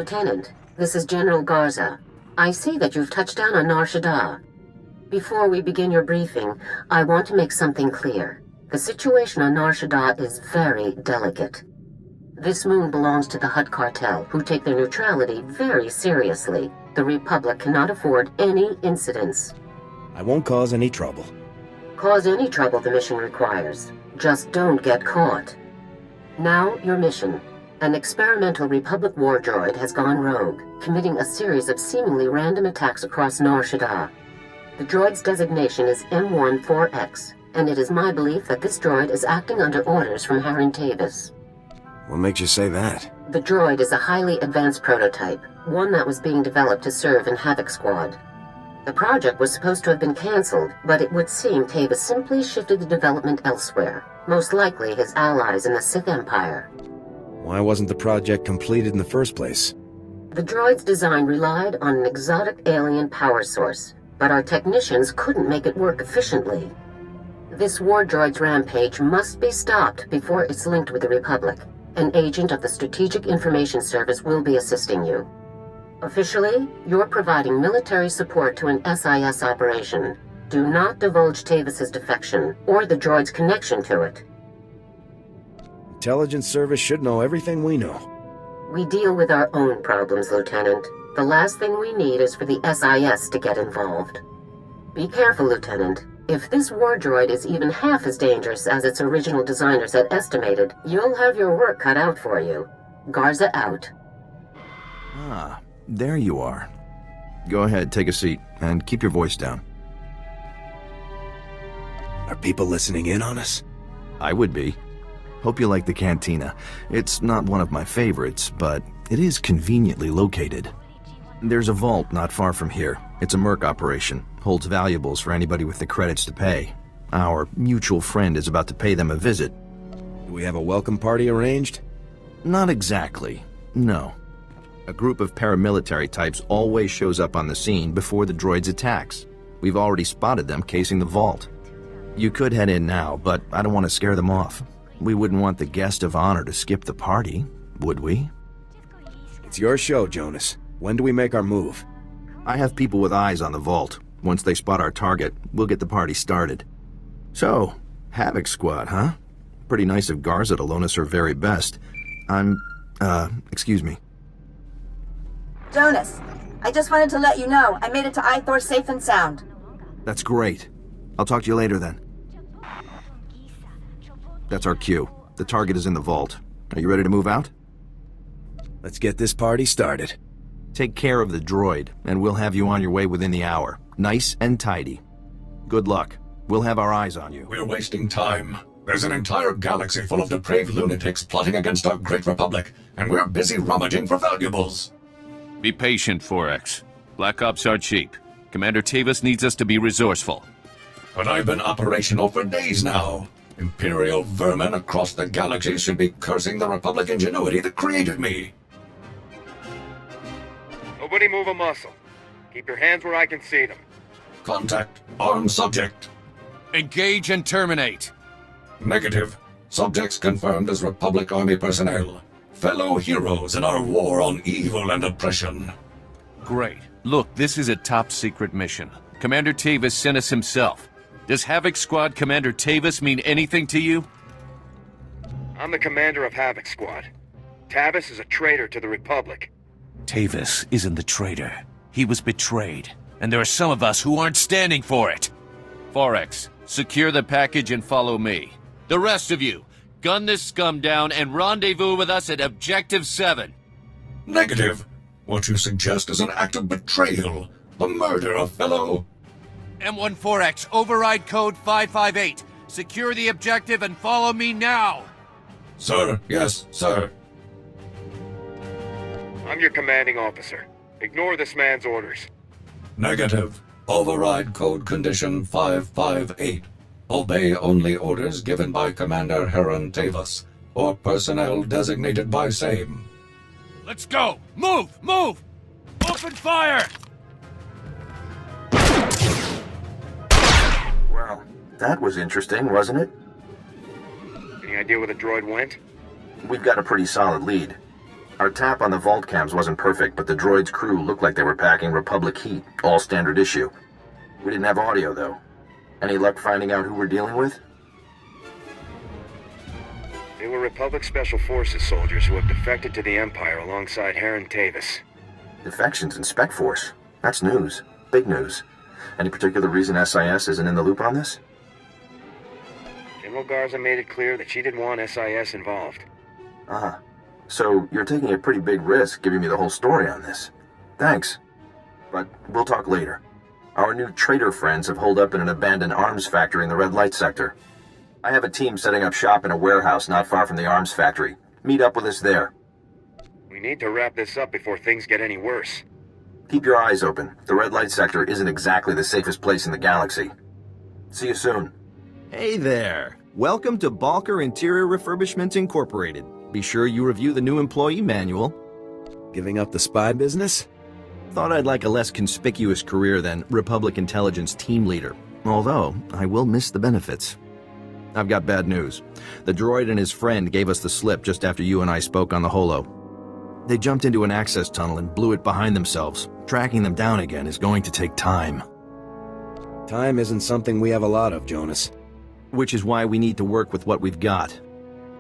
Lieutenant, this is General Garza. I see that you've touched down on Nar Shaddaa. Before we begin your briefing, I want to make something clear. The situation on Nar Shaddaa is very delicate. This moon belongs to the Hutt Cartel, who take their neutrality very seriously. The Republic cannot afford any incidents. I won't cause any trouble. Cause any trouble the mission requires. Just don't get caught. Now, your mission. An experimental Republic war droid has gone rogue, committing a series of seemingly random attacks across Nar Shaddaa. The droid's designation is M14X, and it is my belief that this droid is acting under orders from Taris. What makes you say that? The droid is a highly advanced prototype, one that was being developed to serve in Havoc Squad. The project was supposed to have been cancelled, but it would seem Tavis simply shifted the development elsewhere, most likely his allies in the Sith Empire. Why wasn't the project completed in the first place? The droid's design relied on an exotic alien power source, but our technicians couldn't make it work efficiently. This war droid's rampage must be stopped before it's linked with the Republic. An agent of the Strategic Information Service will be assisting you. Officially, you're providing military support to an SIS operation. Do not divulge Tavis's defection, or the droid's connection to it. Intelligence Service should know everything we know. We deal with our own problems, Lieutenant. The last thing we need is for the SIS to get involved. Be careful, Lieutenant. If this war droid is even half as dangerous as its original designers had estimated, you'll have your work cut out for you. Garza out. Ah, there you are. Go ahead, take a seat, and keep your voice down. Are people listening in on us? I would be. Hope you like the cantina. It's not one of my favorites, but it is conveniently located. There's a vault not far from here. It's a merc operation. Holds valuables for anybody with the credits to pay. Our mutual friend is about to pay them a visit. Do we have a welcome party arranged? Not exactly. No. A group of paramilitary types always shows up on the scene before the droid's attacks. We've already spotted them casing the vault. You could head in now, but I don't want to scare them off. We wouldn't want the guest of honor to skip the party, would we? It's your show, Jonas. When do we make our move? I have people with eyes on the vault. Once they spot our target, we'll get the party started. So, Havoc Squad, huh? Pretty nice of Garza to loan us her very best. Excuse me. Jonas, I just wanted to let you know I made it to Ithor safe and sound. That's great. I'll talk to you later then. That's our cue. The target is in the vault. Are you ready to move out? Let's get this party started. Take care of the droid, and we'll have you on your way within the hour. Nice and tidy. Good luck. We'll have our eyes on you. We're wasting time. There's an entire galaxy full of depraved lunatics plotting against our great republic, and we're busy rummaging for valuables. Be patient, 4X. Black Ops are cheap. Commander Tavis needs us to be resourceful. But I've been operational for days now. Imperial vermin across the galaxy should be cursing the Republic ingenuity that created me. Nobody move a muscle. Keep your hands where I can see them. Contact. Armed subject. Engage and terminate. Negative. Subjects confirmed as Republic Army personnel. Fellow heroes in our war on evil and oppression. Great. Look, this is a top-secret mission. Commander Tavis sent us himself. Does Havoc Squad Commander Tavis mean anything to you? I'm the commander of Havoc Squad. Tavis is a traitor to the Republic. Tavis isn't the traitor. He was betrayed. And there are some of us who aren't standing for it. 4X, secure the package and follow me. The rest of you, gun this scum down and rendezvous with us at Objective 7. Negative. What you suggest is an act of betrayal. The murder of fellow... M14X, override code 558. Secure the objective and follow me now. Sir, yes, sir. I'm your commanding officer. Ignore this man's orders. Negative. Override code condition 558. Obey only orders given by Commander Heron Tavis, or personnel designated by same. Let's go! Move! Move! Open fire! Well, that was interesting, wasn't it? Any idea where the droid went? We've got a pretty solid lead. Our tap on the vault cams wasn't perfect, but the droid's crew looked like they were packing Republic heat, all standard issue. We didn't have audio, though. Any luck finding out who we're dealing with? They were Republic Special Forces soldiers who have defected to the Empire alongside Heron Tavis. Defections in Spec Force? That's news. Big news. Any particular reason SIS isn't in the loop on this? General Garza made it clear that she didn't want SIS involved. Uh-huh. So you're taking a pretty big risk giving me the whole story on this. Thanks. But we'll talk later. Our new traitor friends have holed up in an abandoned arms factory in the Red Light sector. I have a team setting up shop in a warehouse not far from the arms factory. Meet up with us there. We need to wrap this up before things get any worse. Keep your eyes open. The Red Light sector isn't exactly the safest place in the galaxy. See you soon. Hey there. Welcome to Balker Interior Refurbishments Incorporated. Be sure you review the new employee manual. Giving up the spy business? Thought I'd like a less conspicuous career than Republic Intelligence Team Leader, although I will miss the benefits. I've got bad news. The droid and his friend gave us the slip just after you and I spoke on the holo. They jumped into an access tunnel and blew it behind themselves. Tracking them down again is going to take time. Time isn't something we have a lot of, Jonas. Which is why we need to work with what we've got.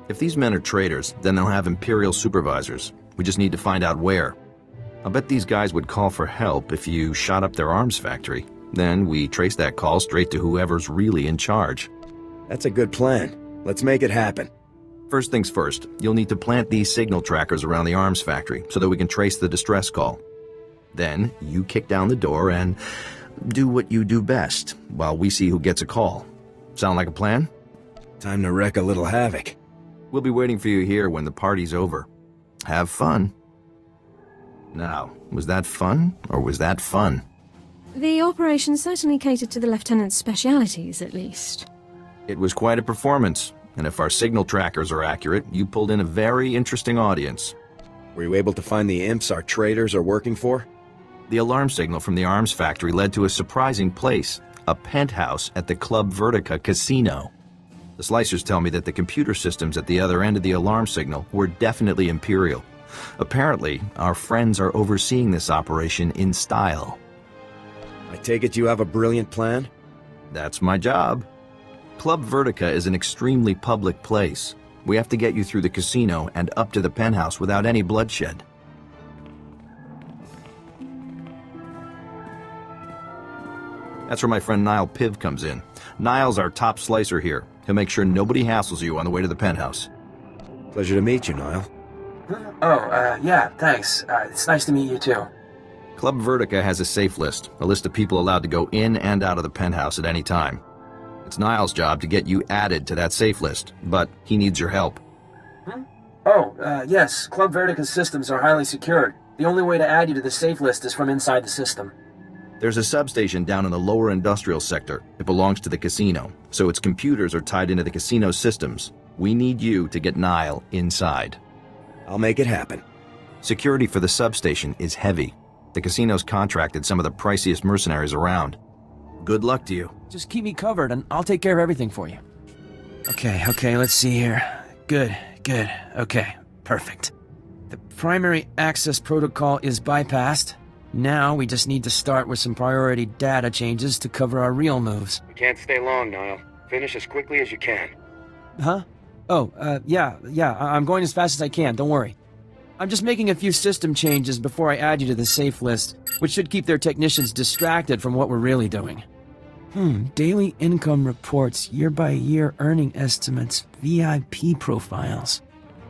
If these men are traitors, then they'll have Imperial supervisors. We just need to find out where. I'll bet these guys would call for help if you shot up their arms factory. Then we trace that call straight to whoever's really in charge. That's a good plan. Let's make it happen. First things first, you'll need to plant these signal trackers around the arms factory so that we can trace the distress call. Then you kick down the door and do what you do best while we see who gets a call. Sound like a plan? Time to wreak a little havoc. We'll be waiting for you here when the party's over. Have fun. Now, was that fun, or was that fun? The operation certainly catered to the Lieutenant's specialities, at least. It was quite a performance, and if our signal trackers are accurate, you pulled in a very interesting audience. Were you able to find the imps our traitors are working for? The alarm signal from the arms factory led to a surprising place, a penthouse at the Club Vertica casino. The slicers tell me that the computer systems at the other end of the alarm signal were definitely Imperial. Apparently, our friends are overseeing this operation in style. I take it you have a brilliant plan? That's my job. Club Vertica is an extremely public place. We have to get you through the casino and up to the penthouse without any bloodshed. That's where my friend Niall Piv comes in. Niall's our top slicer here. He'll make sure nobody hassles you on the way to the penthouse. Pleasure to meet you, Niall. Yeah, thanks. It's nice to meet you too. Club Vertica has a safe list, a list of people allowed to go in and out of the penthouse at any time. It's Niall's job to get you added to that safe list, but he needs your help. Yes, Club Vertica's systems are highly secured. The only way to add you to the safe list is from inside the system. There's a substation down in the lower industrial sector. It belongs to the casino, so its computers are tied into the casino systems. We need you to get Niall inside. I'll make it happen. Security for the substation is heavy. The casino's contracted some of the priciest mercenaries around. Good luck to you. Just keep me covered and I'll take care of everything for you. Okay, let's see here. Good. Okay, perfect. The primary access protocol is bypassed. Now we just need to start with some priority data changes to cover our real moves. We can't stay long, Niall. Finish as quickly as you can. Huh? Yeah, I'm going as fast as I can, don't worry. I'm just making a few system changes before I add you to the safe list, which should keep their technicians distracted from what we're really doing. Daily income reports, year-by-year earning estimates, VIP profiles.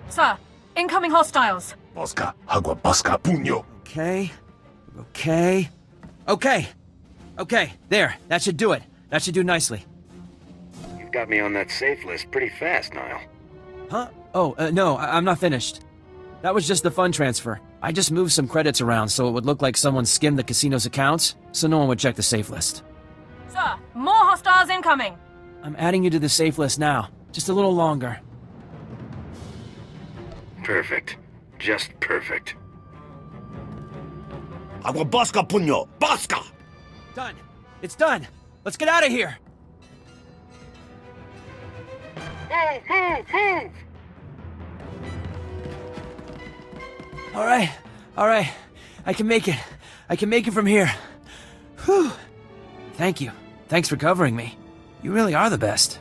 Sir, incoming hostiles. Bosca, agua bosca, puño. Okay, there, that should do it. That should do nicely. You've got me on that safe list pretty fast, Niall. Huh? No, I'm not finished. That was just the fund transfer. I just moved some credits around so it would look like someone skimmed the casino's accounts, so no one would check the safe list. Sir, more hostiles incoming. I'm adding you to the safe list now. Just a little longer. Perfect. Just perfect. Agua bosca, puño, bosca! Done. It's done. Let's get out of here. Move! Alright. I can make it. I can make it from here. Whew. Thank you. Thanks for covering me. You really are the best.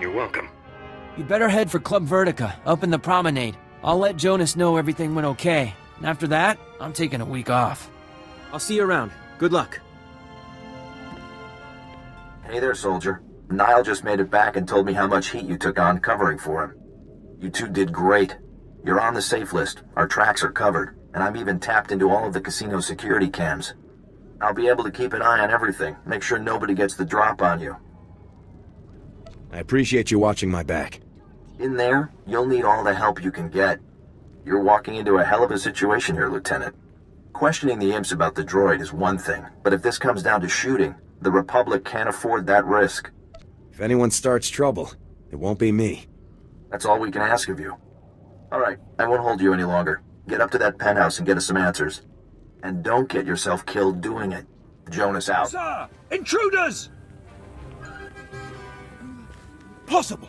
You're welcome. You better head for Club Vertica, up in the promenade. I'll let Jonas know everything went okay. And after that, I'm taking a week off. I'll see you around. Good luck. Hey there, soldier. Niall just made it back and told me how much heat you took on covering for him. You two did great. You're on the safe list, our tracks are covered, and I'm even tapped into all of the casino security cams. I'll be able to keep an eye on everything, make sure nobody gets the drop on you. I appreciate you watching my back. In there, you'll need all the help you can get. You're walking into a hell of a situation here, Lieutenant. Questioning the imps about the droid is one thing, but if this comes down to shooting, the Republic can't afford that risk. If anyone starts trouble, it won't be me. That's all we can ask of you. Alright, I won't hold you any longer. Get up to that penthouse and get us some answers. And don't get yourself killed doing it. Jonas out. Sir! Intruders! Possible.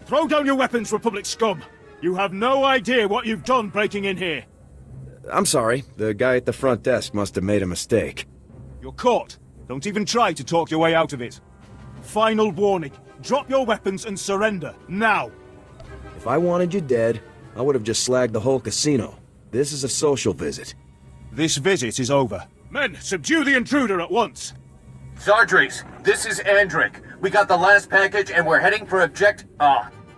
Throw down your weapons, Republic scum. You have no idea what you've done breaking in here. I'm sorry. The guy at the front desk must have made a mistake. You're caught. Don't even try to talk your way out of it. Final warning. Drop your weapons and surrender, now. If I wanted you dead, I would have just slagged the whole casino. This is a social visit. This visit is over. Men, subdue the intruder at once. Zardries, this is Andrik. We got the last package and we're heading for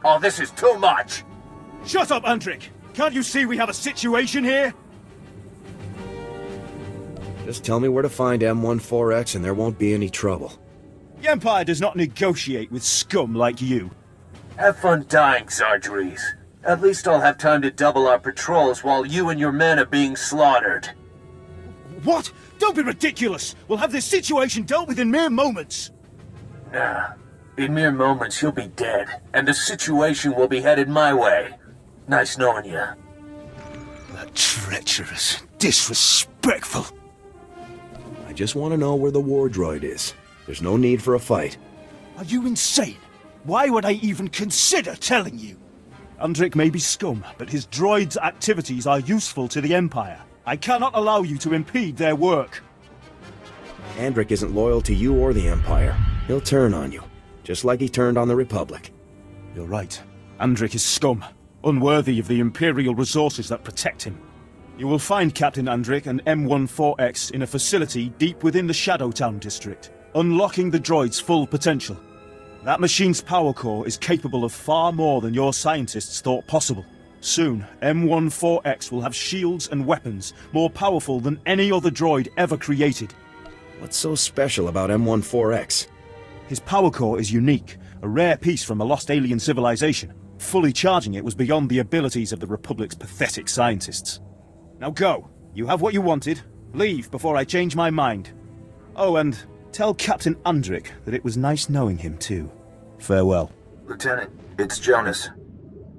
Oh, this is too much. Shut up, Andrik. Can't you see we have a situation here? Just tell me where to find M14X and there won't be any trouble. The Empire does not negotiate with scum like you. Have fun dying, Zardries. At least I'll have time to double our patrols while you and your men are being slaughtered. What? Don't be ridiculous! We'll have this situation dealt with in mere moments! Nah. In mere moments you'll be dead, and the situation will be headed my way. Nice knowing you. That treacherous, disrespectful... I just want to know where the war droid is. There's no need for a fight. Are you insane? Why would I even consider telling you? Andrik may be scum, but his droid's activities are useful to the Empire. I cannot allow you to impede their work. Andrik isn't loyal to you or the Empire. He'll turn on you, just like he turned on the Republic. You're right. Andrik is scum, unworthy of the Imperial resources that protect him. You will find Captain Andrik and M14X in a facility deep within the Shadowtown district, unlocking the droid's full potential. That machine's power core is capable of far more than your scientists thought possible. Soon, M14X will have shields and weapons more powerful than any other droid ever created. What's so special about M14X? His power core is unique, a rare piece from a lost alien civilization. Fully charging it was beyond the abilities of the Republic's pathetic scientists. Now go. You have what you wanted. Leave before I change my mind. Oh, and tell Captain Andrik that it was nice knowing him too. Farewell. Lieutenant, it's Jonas.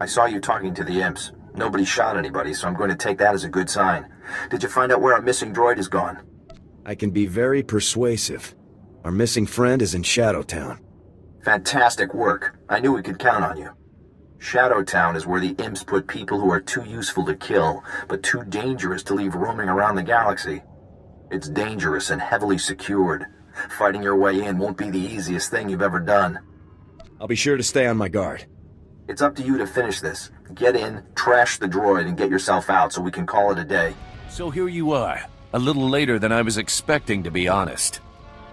I saw you talking to the imps. Nobody shot anybody, so I'm going to take that as a good sign. Did you find out where our missing droid is gone? I can be very persuasive. Our missing friend is in Shadowtown. Fantastic work. I knew we could count on you. Shadowtown is where the imps put people who are too useful to kill, but too dangerous to leave roaming around the galaxy. It's dangerous and heavily secured. Fighting your way in won't be the easiest thing you've ever done. I'll be sure to stay on my guard. It's up to you to finish this. Get in, trash the droid, and get yourself out so we can call it a day. So here you are, a little later than I was expecting, to be honest.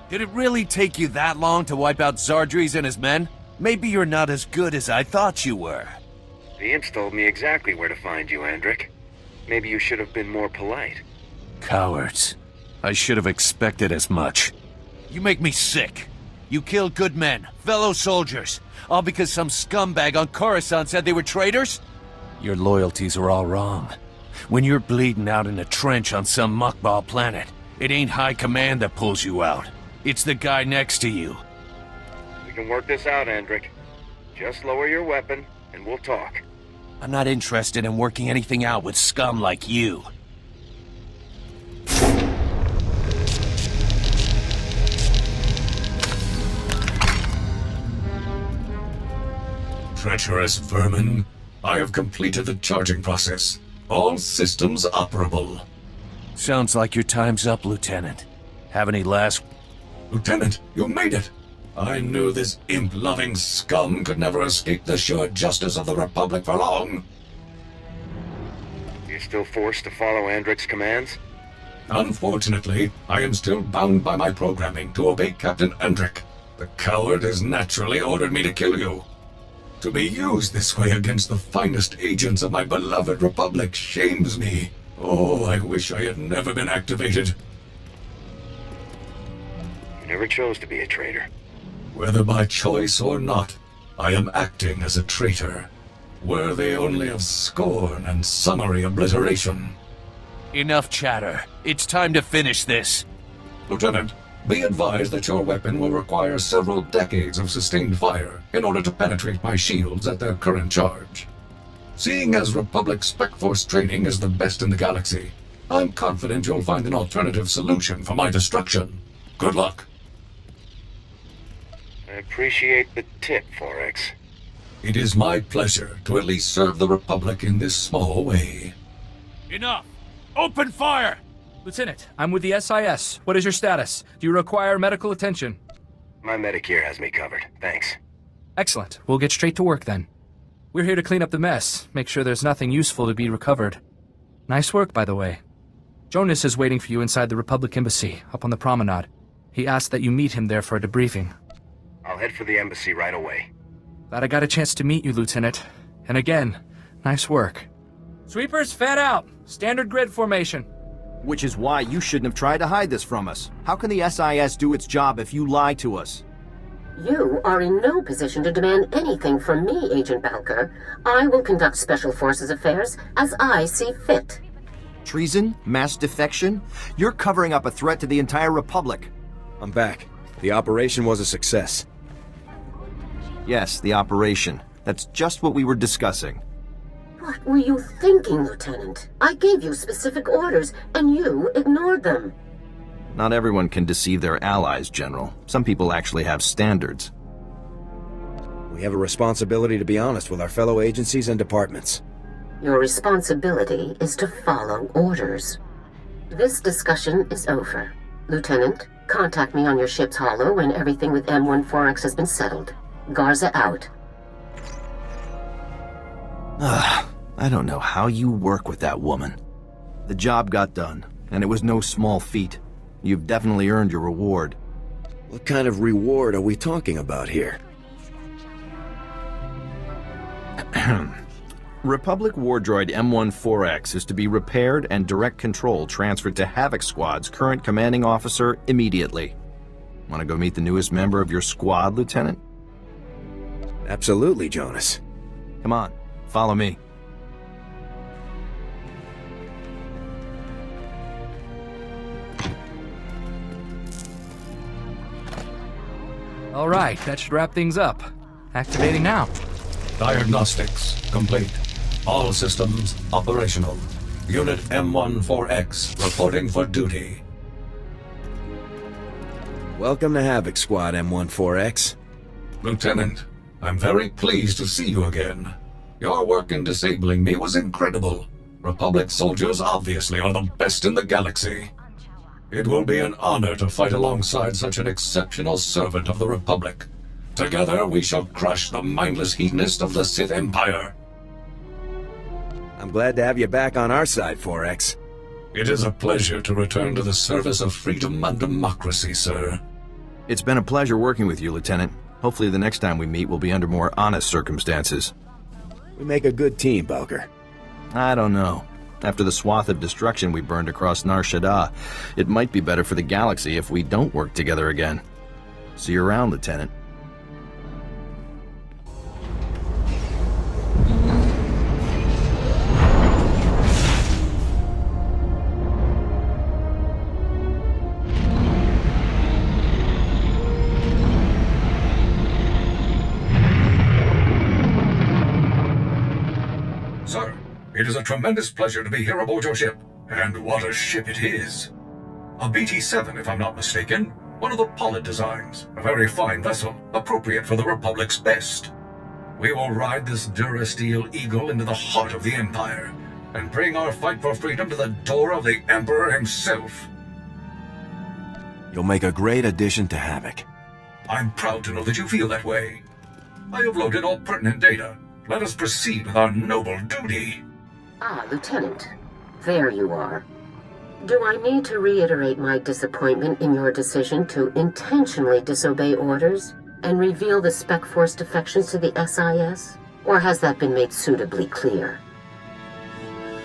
Did it really take you that long to wipe out Zardries and his men? Maybe you're not as good as I thought you were. The imps told me exactly where to find you, Andrik. Maybe you should have been more polite. Cowards. I should have expected as much. You make me sick. You killed good men, fellow soldiers, all because some scumbag on Coruscant said they were traitors? Your loyalties are all wrong. When you're bleeding out in a trench on some muckball planet, it ain't high command that pulls you out. It's the guy next to you. We can work this out, Andrik. Just lower your weapon, and we'll talk. I'm not interested in working anything out with scum like you. Treacherous vermin. I have completed the charging process. All systems operable. Sounds like your time's up, Lieutenant. Have any last... Lieutenant, you made it! I knew this imp-loving scum could never escape the sure justice of the Republic for long. You still forced to follow Andrik's commands? Unfortunately, I am still bound by my programming to obey Captain Andrik. The coward has naturally ordered me to kill you. To be used this way against the finest agents of my beloved Republic shames me. Oh, I wish I had never been activated. You never chose to be a traitor. Whether by choice or not, I am acting as a traitor, worthy only of scorn and summary obliteration. Enough chatter. It's time to finish this. Lieutenant, be advised that your weapon will require several decades of sustained fire in order to penetrate my shields at their current charge. Seeing as Republic Spec Force training is the best in the galaxy, I'm confident you'll find an alternative solution for my destruction. Good luck. I appreciate the tip, Forex. It is my pleasure to at least serve the Republic in this small way. Enough! Open fire! Lieutenant, I'm with the SIS. What is your status? Do you require medical attention? My Medicare has me covered. Thanks. Excellent. We'll get straight to work then. We're here to clean up the mess, make sure there's nothing useful to be recovered. Nice work, by the way. Jonas is waiting for you inside the Republic Embassy, up on the promenade. He asked that you meet him there for a debriefing. I'll head for the embassy right away. Glad I got a chance to meet you, Lieutenant. And again, nice work. Sweepers, fan out! Standard grid formation. Which is why you shouldn't have tried to hide this from us. How can the SIS do its job if you lie to us? You are in no position to demand anything from me, Agent Balker. I will conduct Special Forces affairs as I see fit. Treason? Mass defection? You're covering up a threat to the entire Republic. I'm back. The operation was a success. Yes, the operation. That's just what we were discussing. What were you thinking, Lieutenant? I gave you specific orders, and you ignored them. Not everyone can deceive their allies, General. Some people actually have standards. We have a responsibility to be honest with our fellow agencies and departments. Your responsibility is to follow orders. This discussion is over. Lieutenant, contact me on your ship's holo when everything with M14X has been settled. Garza out. I don't know how you work with that woman. The job got done, and it was no small feat. You've definitely earned your reward. What kind of reward are we talking about here? Republic war droid M14X is to be repaired and direct control transferred to Havoc Squad's current commanding officer immediately. Want to go meet the newest member of your squad, Lieutenant? Absolutely, Jonas. Come on, follow me. All right, that should wrap things up. Activating now. Diagnostics complete. All systems operational. Unit M14X reporting for duty. Welcome to Havoc Squad, M14X. Lieutenant, I'm very pleased to see you again. Your work in disabling me was incredible. Republic soldiers obviously are the best in the galaxy. It will be an honor to fight alongside such an exceptional servant of the Republic. Together we shall crush the mindless hedonist of the Sith Empire. I'm glad to have you back on our side, 4X. It is a pleasure to return to the service of freedom and democracy, sir. It's been a pleasure working with you, Lieutenant. Hopefully the next time we meet will be under more honest circumstances. We make a good team, Balker. I don't know. After the swath of destruction we burned across Nar Shaddaa, it might be better for the galaxy if we don't work together again. See you around, Lieutenant. Sir, it is a tremendous pleasure to be here aboard your ship. And what a ship it is. A BT-7, if I'm not mistaken. One of the Pollard designs. A very fine vessel, appropriate for the Republic's best. We will ride this Durasteel Eagle into the heart of the Empire. and bring our fight for freedom to the door of the Emperor himself. You'll make a great addition to Havoc. I'm proud to know that you feel that way. I have loaded all pertinent data. Let us proceed with our noble duty. Ah, Lieutenant. There you are. Do I need to reiterate my disappointment in your decision to intentionally disobey orders and reveal the Spec Force defections to the SIS? Or has that been made suitably clear?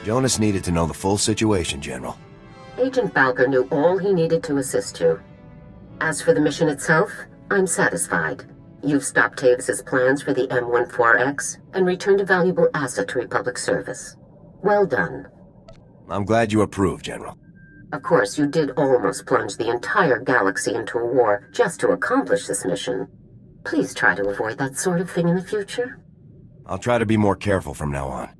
Jonas needed to know the full situation, General. Agent Valker knew all he needed to assist you. As for the mission itself, I'm satisfied. You've stopped Tavis's plans for the M14X and returned a valuable asset to Republic service. Well done. I'm glad you approve, General. Of course, you did almost plunge the entire galaxy into a war just to accomplish this mission. Please try to avoid that sort of thing in the future. I'll try to be more careful from now on.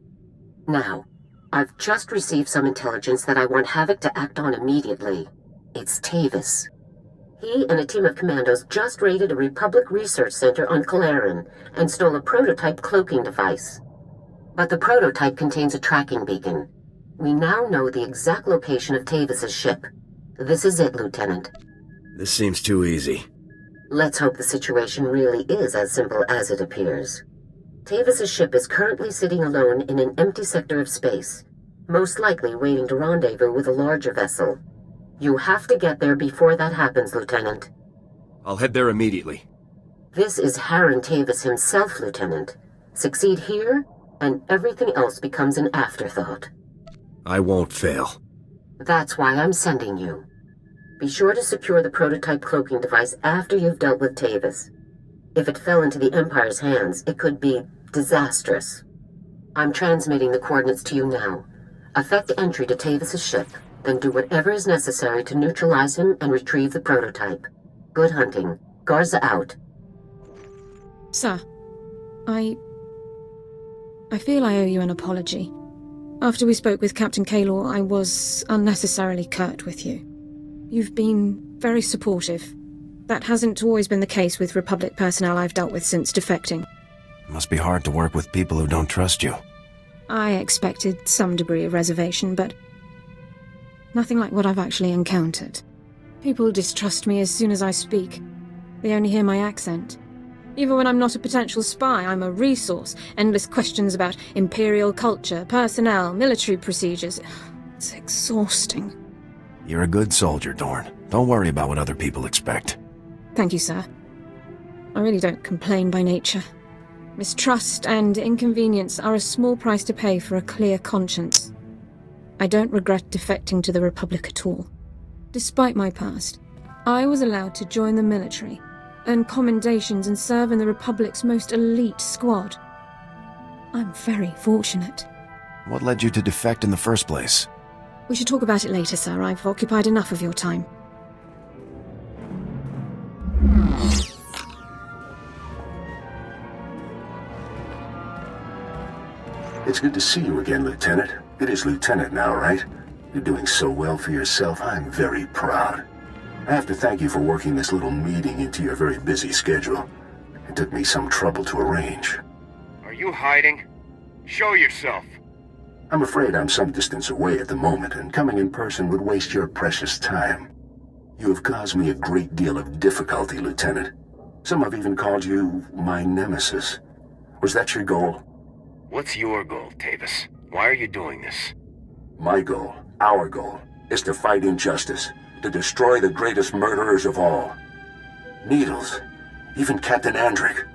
Now, I've just received some intelligence that I want Havoc to act on immediately. It's Tavis. He and a team of commandos just raided a Republic research center on Kalaran and stole a prototype cloaking device. But the prototype contains a tracking beacon. We now know the exact location of Tavis's ship. This is it, Lieutenant. This seems too easy. Let's hope the situation really is as simple as it appears. Tavis's ship is currently sitting alone in an empty sector of space, most likely waiting to rendezvous with a larger vessel. You have to get there before that happens, Lieutenant. I'll head there immediately. This is Harren Tavis himself, Lieutenant. Succeed here, and everything else becomes an afterthought. I won't fail. That's why I'm sending you. Be sure to secure the prototype cloaking device after you've dealt with Tavis. If it fell into the Empire's hands, it could be disastrous. I'm transmitting the coordinates to you now. Effect entry to Tavis's ship, then do whatever is necessary to neutralize him and retrieve the prototype. Good hunting. Garza out. Sir, I feel I owe you an apology. After we spoke with Captain Kaylor, I was unnecessarily curt with you. You've been very supportive. That hasn't always been the case with Republic personnel I've dealt with since defecting. It must be hard to work with people who don't trust you. I expected some degree of reservation, but nothing like what I've actually encountered. People distrust me as soon as I speak. They only hear my accent. Even when I'm not a potential spy, I'm a resource. Endless questions about Imperial culture, personnel, military procedures. It's exhausting. You're a good soldier, Dorne. Don't worry about what other people expect. Thank you, sir. I really don't complain by nature. Mistrust and inconvenience are a small price to pay for a clear conscience. I don't regret defecting to the Republic at all. Despite my past, I was allowed to join the military, earn commendations and serve in the Republic's most elite squad. I'm very fortunate. What led you to defect in the first place? We should talk about it later, sir. I've occupied enough of your time. It's good to see you again, Lieutenant. It is Lieutenant now, right? You're doing so well for yourself, I'm very proud. I have to thank you for working this little meeting into your very busy schedule. It took me some trouble to arrange. Are you hiding? Show yourself. I'm afraid I'm some distance away at the moment, and coming in person would waste your precious time. You have caused me a great deal of difficulty, Lieutenant. Some have even called you my nemesis. Was that your goal? What's your goal, Tavis? Why are you doing this? My goal, our goal, is to fight injustice, to destroy the greatest murderers of all. Needles, even Captain Andrik.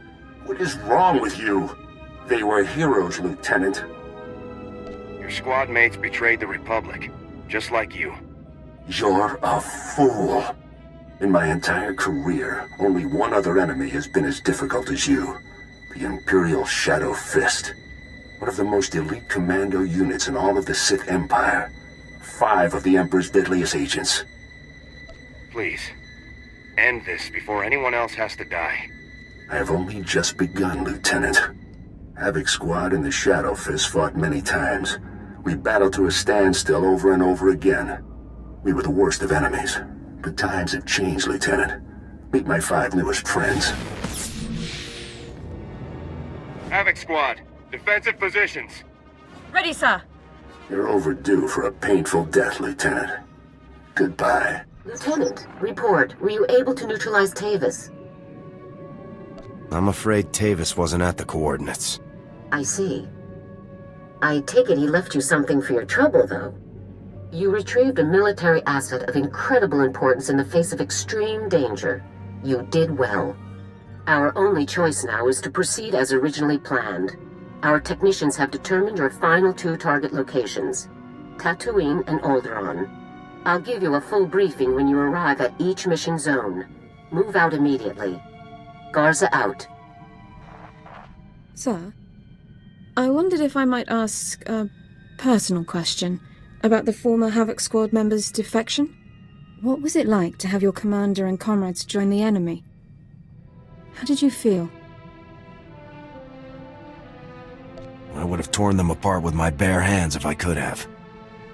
What is wrong with you? They were heroes, Lieutenant. Your squad mates betrayed the Republic, just like you. You're a fool. In my entire career, only one other enemy has been as difficult as you. The Imperial Shadow Fist. One of the most elite commando units in all of the Sith Empire. 5 of the Emperor's deadliest agents. Please, end this before anyone else has to die. I have only just begun, Lieutenant. Havoc Squad and the Shadow Fist fought many times. We battled to a standstill over and over again. We were the worst of enemies. But times have changed, Lieutenant. Meet my 5 newest friends. Havoc Squad, defensive positions. Ready, sir. You're overdue for a painful death, Lieutenant. Goodbye. Lieutenant, report. Were you able to neutralize Tavis? I'm afraid Tavis wasn't at the coordinates. I see. I take it he left you something for your trouble, though. You retrieved a military asset of incredible importance in the face of extreme danger. You did well. Our only choice now is to proceed as originally planned. Our technicians have determined your final 2 target locations, Tatooine and Alderaan. I'll give you a full briefing when you arrive at each mission zone. Move out immediately. Garza out. Sir, I wondered if I might ask a personal question about the former Havoc Squad member's defection. What was it like to have your commander and comrades join the enemy? How did you feel? I would have torn them apart with my bare hands if I could have.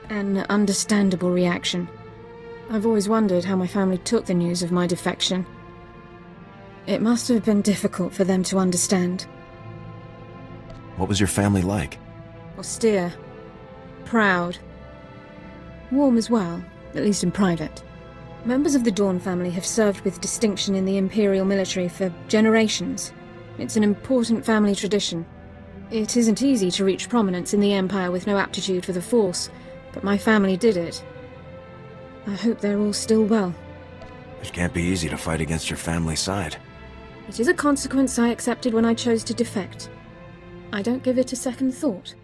An understandable reaction. I've always wondered how my family took the news of my defection. It must have been difficult for them to understand. What was your family like? Austere. Proud. Warm as well, at least in private. Members of the Dorne family have served with distinction in the Imperial military for generations. It's an important family tradition. It isn't easy to reach prominence in the Empire with no aptitude for the Force, but my family did it. I hope they're all still well. It can't be easy to fight against your family's side. It is a consequence I accepted when I chose to defect. I don't give it a second thought.